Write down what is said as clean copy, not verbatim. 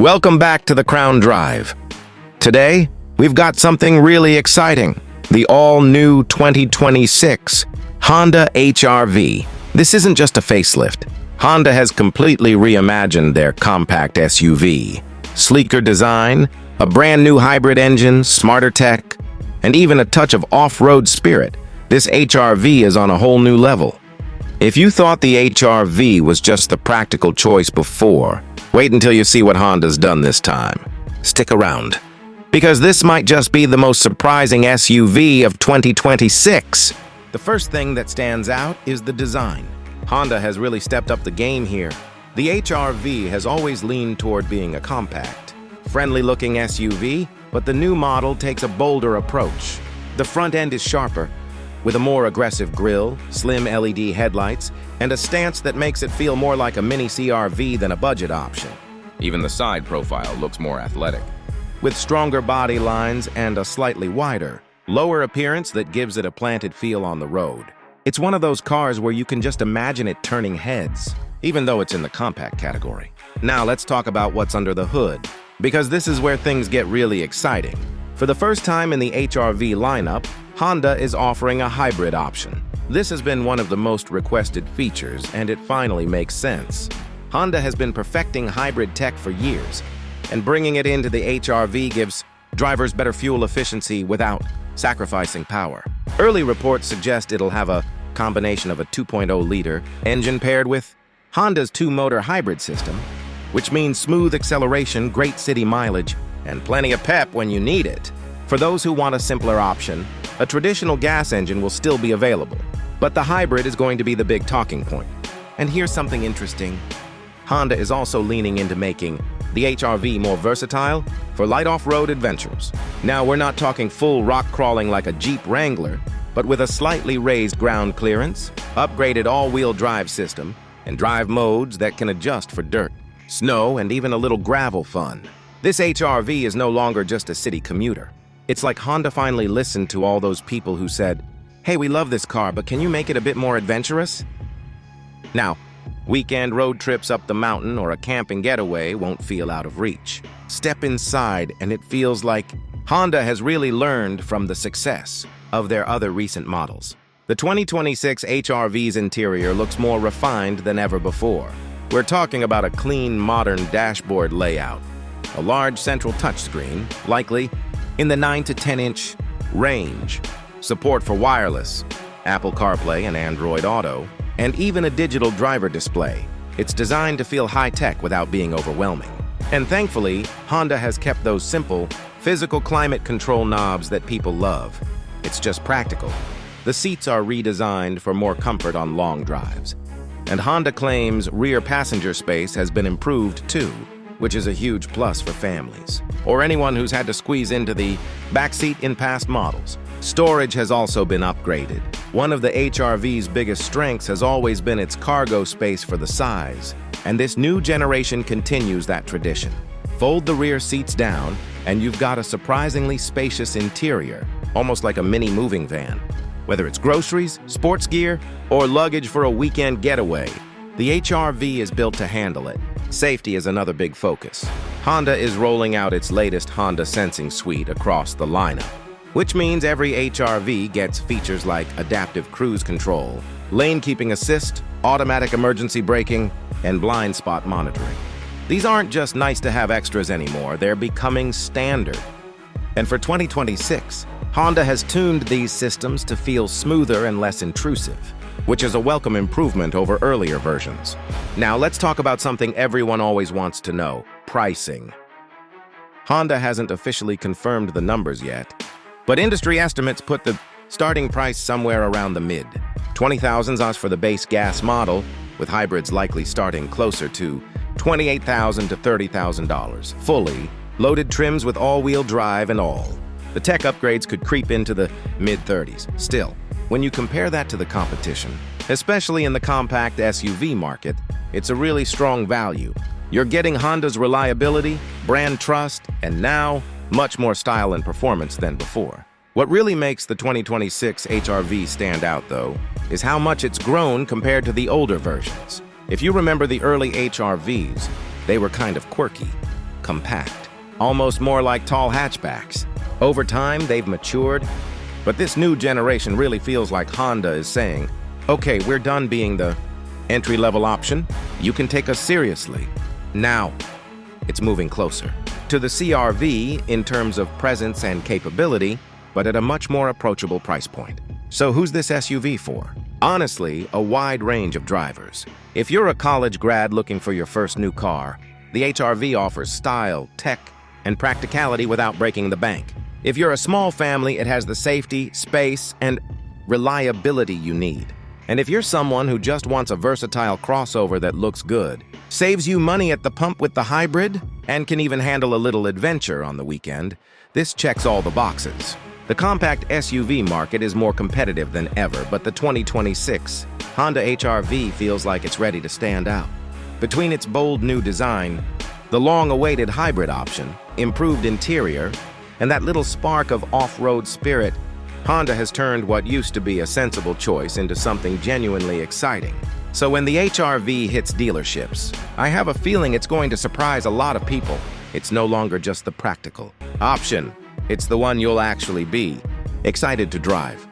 Welcome back to the Crown Drive. Today, we've got something really exciting. The all-new 2026 Honda HR-V. This isn't just a facelift. Honda has completely reimagined their compact SUV. Sleeker design, a brand new hybrid engine, smarter tech, and even a touch of off-road spirit. This HR-V is on a whole new level. If you thought the HR-V was just the practical choice before, wait until you see what Honda's done this time. Stick around, because this might just be the most surprising SUV of 2026. The first thing that stands out is the design. Honda has really stepped up the game here. The HR-V has always leaned toward being a compact, friendly-looking SUV, but the new model takes a bolder approach. The front end is sharper, with a more aggressive grille, slim LED headlights, and a stance that makes it feel more like a mini CR-V than a budget option. Even the side profile looks more athletic. With stronger body lines and a slightly wider, lower appearance that gives it a planted feel on the road. It's one of those cars where you can just imagine it turning heads, even though it's in the compact category. Now let's talk about what's under the hood, because this is where things get really exciting. For the first time in the HR-V lineup, Honda is offering a hybrid option. This has been one of the most requested features, and it finally makes sense. Honda has been perfecting hybrid tech for years, and bringing it into the HR-V gives drivers better fuel efficiency without sacrificing power. Early reports suggest it'll have a combination of a 2.0-liter engine paired with Honda's two-motor hybrid system, which means smooth acceleration, great city mileage, and plenty of pep when you need it. For those who want a simpler option, a traditional gas engine will still be available, but the hybrid is going to be the big talking point. And here's something interesting. Honda is also leaning into making the HR-V more versatile for light off-road adventures. Now, we're not talking full rock crawling like a Jeep Wrangler, but with a slightly raised ground clearance, upgraded all-wheel drive system, and drive modes that can adjust for dirt, snow, and even a little gravel fun. This HR-V is no longer just a city commuter. It's like Honda finally listened to all those people who said, "Hey, we love this car, but can you make it a bit more adventurous?" Now, weekend road trips up the mountain or a camping getaway won't feel out of reach. Step inside and it feels like Honda has really learned from the success of their other recent models. The 2026 HR-V's interior looks more refined than ever before. We're talking about a clean, modern dashboard layout, a large central touchscreen, likely in the 9 to 10-inch range, support for wireless, Apple CarPlay and Android Auto, and even a digital driver display. It's designed to feel high-tech without being overwhelming. And thankfully, Honda has kept those simple, physical climate control knobs that people love. It's just practical. The seats are redesigned for more comfort on long drives. And Honda claims rear passenger space has been improved too, which is a huge plus for families, or anyone who's had to squeeze into the backseat in past models. Storage has also been upgraded. One of the HR-V's biggest strengths has always been its cargo space for the size, and this new generation continues that tradition. Fold the rear seats down, and you've got a surprisingly spacious interior, almost like a mini moving van. Whether it's groceries, sports gear, or luggage for a weekend getaway, the HR-V is built to handle it. Safety is another big focus. Honda is rolling out its latest Honda Sensing Suite across the lineup, which means every HR-V gets features like adaptive cruise control, lane keeping assist, automatic emergency braking, and blind spot monitoring. These aren't just nice-to-have extras anymore, they're becoming standard. And for 2026, Honda has tuned these systems to feel smoother and less intrusive, which is a welcome improvement over earlier versions. Now let's talk about something everyone always wants to know: pricing. Honda hasn't officially confirmed the numbers yet, but industry estimates put the starting price somewhere around the mid-$20,000s for the base gas model, with hybrids likely starting closer to $28,000 to $30,000, fully loaded trims with all-wheel drive and all. The tech upgrades could creep into the mid-30s. Still, when you compare that to the competition, especially in the compact SUV market, it's a really strong value. You're getting Honda's reliability, brand trust, and now, much more style and performance than before. What really makes the 2026 HR-V stand out, though, is how much it's grown compared to the older versions. If you remember the early HR-Vs, they were kind of quirky. compact, almost more like tall hatchbacks. Over time, they've matured, but this new generation really feels like Honda is saying, okay, we're done being the entry-level option. You can take us seriously. Now, it's moving closer to the CR-V in terms of presence and capability, but at a much more approachable price point. So who's this SUV for? Honestly, a wide range of drivers. If you're a college grad looking for your first new car, the HR-V offers style, tech, and practicality without breaking the bank. If you're a small family, it has the safety, space, and reliability you need. And if you're someone who just wants a versatile crossover that looks good, saves you money at the pump with the hybrid, and can even handle a little adventure on the weekend, this checks all the boxes. The compact SUV market is more competitive than ever, but the 2026 Honda HR-V feels like it's ready to stand out. Between its bold new design, the long-awaited hybrid option, improved interior, and that little spark of off-road spirit, Honda has turned what used to be a sensible choice into something genuinely exciting. So when the HR-V hits dealerships, I have a feeling it's going to surprise a lot of people. It's no longer just the practical option. It's the one you'll actually be excited to drive.